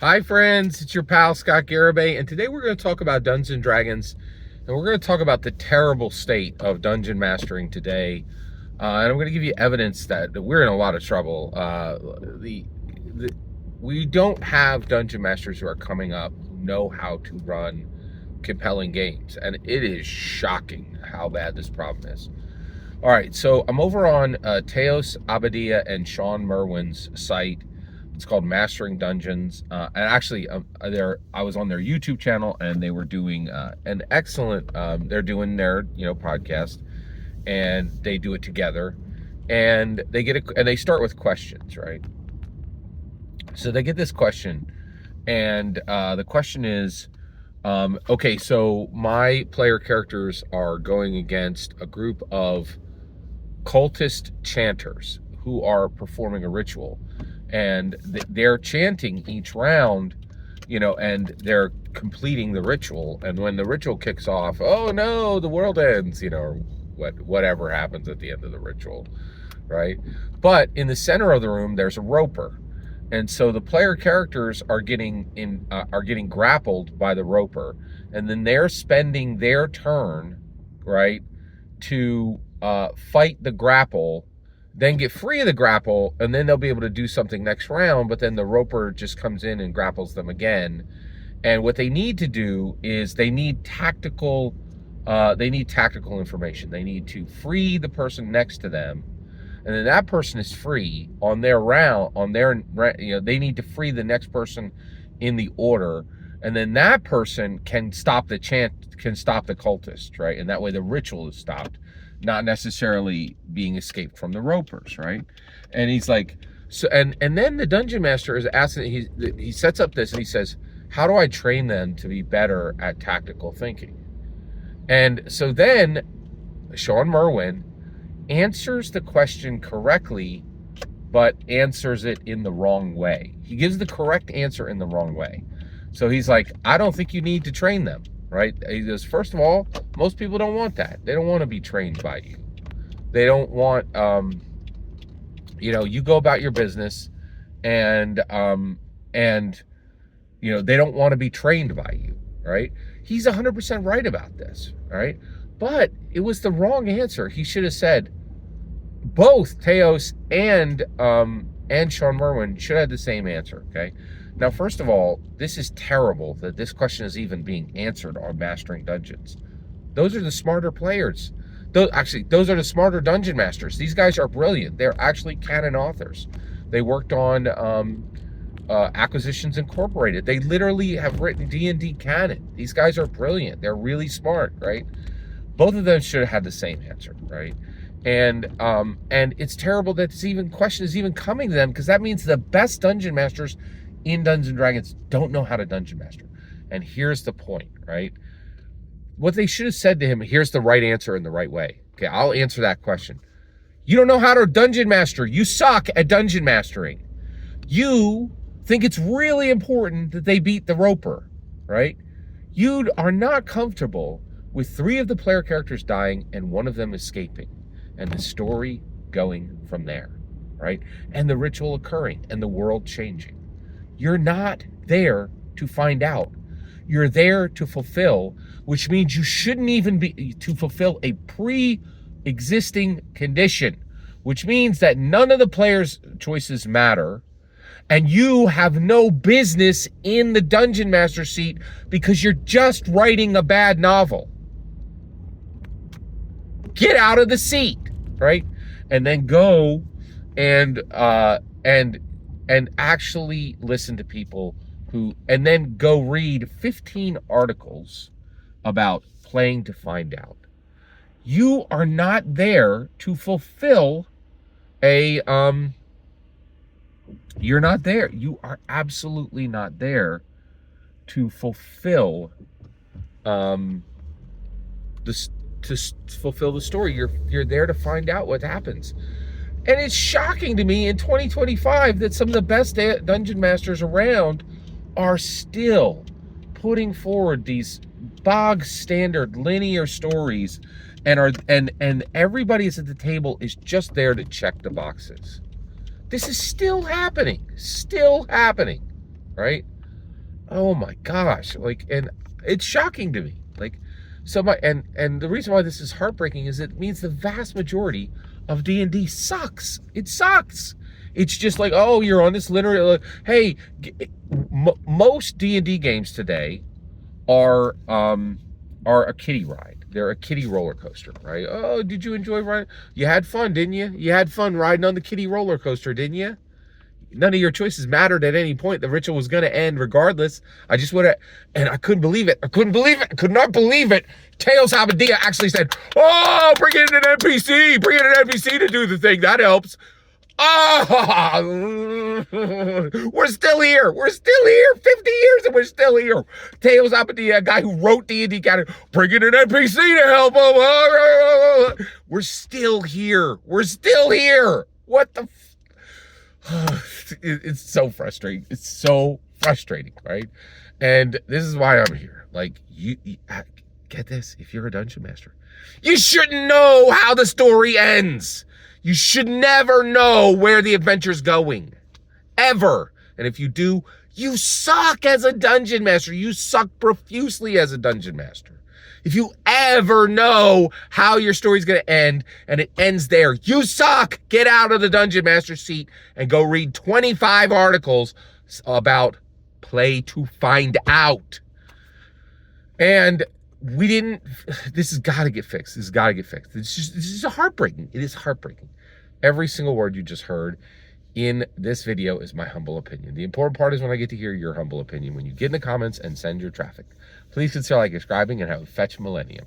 Hi friends, it's your pal Scott Garibay, and today we're going to talk about Dungeons and Dragons, and we're going to talk about the terrible state of dungeon mastering today. And I'm going to give you evidence that we're in a lot of trouble. We don't have dungeon masters who are coming up who know how to run compelling games, and it is shocking how bad this problem is. All right, so I'm over on Teos Abadia and Sean Merwin's site. It's called Mastering Dungeons, and actually, I was on their YouTube channel, and they were doing an excellent. They're doing their podcast, and they do it together, and they start with questions, right? So they get this question, and the question is, okay, so my player characters are going against a group of cultist chanters who are performing a ritual. And they're chanting each round, and they're completing the ritual. And when the ritual kicks off, oh no, the world ends, or whatever happens at the end of the ritual, right? But in the center of the room, there's a roper, and so the player characters are getting grappled by the roper, and then they're spending their turn, right, to fight the grapple, then get free of the grapple, and then they'll be able to do something next round, but then the roper just comes in and grapples them again. And what they need to do is they need tactical information. They need to free the person next to them, and then that person is free on their round, they need to free the next person in the order, and then that person can stop the cultist, right? And that way the ritual is stopped, not necessarily being escaped from the ropers, right? And he's like, so, and then the dungeon master is asking, he sets up this and he says, how do I train them to be better at tactical thinking? And so then Sean Merwin answers the question correctly, but answers it in the wrong way. He gives the correct answer in the wrong way. So he's like, I don't think you need to train them. Right? He goes, first of all, most people don't want that. They don't want to be trained by you. They don't want, you go about your business, and they don't want to be trained by you, right? He's 100% right about this, right? But it was the wrong answer. He should have said both Teos and Sean Merwin should have the same answer, okay? Now, first of all, this is terrible that this question is even being answered on Mastering Dungeons. Those are the smarter players. Those are the smarter dungeon masters. These guys are brilliant. They're actually canon authors. They worked on Acquisitions Incorporated. They literally have written D&D canon. These guys are brilliant. They're really smart, right? Both of them should have had the same answer, right? And it's terrible that this question is even coming to them, because that means the best dungeon masters in Dungeons and Dragons don't know how to dungeon master. And here's the point, right? What they should have said to him, here's the right answer in the right way. Okay, I'll answer that question. You don't know how to dungeon master. You suck at dungeon mastering. You think it's really important that they beat the roper, right? You are not comfortable with 3 of the player characters dying and 1 of them escaping, and the story going from there, right? And the ritual occurring and the world changing. You're not there to find out. You're there to fulfill, which means you shouldn't even be to fulfill a pre-existing condition, which means that none of the players' choices matter, and you have no business in the dungeon master seat because you're just writing a bad novel. Get out of the seat, right? And then go and actually listen to people and then go read 15 articles about playing to find out. You are not there to fulfill you're not there. You are absolutely not there to fulfill to fulfill the story. You're there to find out what happens. And it's shocking to me in 2025 that some of the best dungeon masters around are still putting forward these bog standard linear stories, and everybody is at the table is just there to check the boxes. This is still happening, right? Oh my gosh. Like, and it's shocking to me. Like, so my, and the reason why this is heartbreaking is it means the vast majority of D&D sucks. It sucks. It's just like, oh, you're on this linear, hey, most D&D games today are a kiddie ride. They're a kiddie roller coaster, right? Oh, did you enjoy riding? You had fun, didn't you? You had fun riding on the kiddie roller coaster, didn't you? None of your choices mattered at any point. The ritual was going to end regardless. I just would have, and I couldn't believe it. I couldn't believe it. I could not believe it. Tails Abadia actually said, oh, bring in an NPC. Bring in an NPC to do the thing. That helps. Oh, we're still here. We're still here. 50 years and we're still here. Tails Abadia, a guy who wrote D&D canon, bring in an NPC to help him. We're still here. We're still here. What the it's so frustrating. It's so frustrating, right? And this is why I'm here. Like, you get this, if you're a dungeon master, you shouldn't know how the story ends. You should never know where the adventure's going, ever. And if you do, you suck as a dungeon master. You suck profusely as a dungeon master. If you ever know how your story's going to end and it ends there, you suck. Get out of the dungeon master seat and go read 25 articles about play to find out. And this has got to get fixed. This has got to get fixed. This is heartbreaking. It is heartbreaking. Every single word you just heard in this video is my humble opinion. The important part is when I get to hear your humble opinion, when you get in the comments and send your traffic. Please consider like, subscribing, and have a fetch millennium.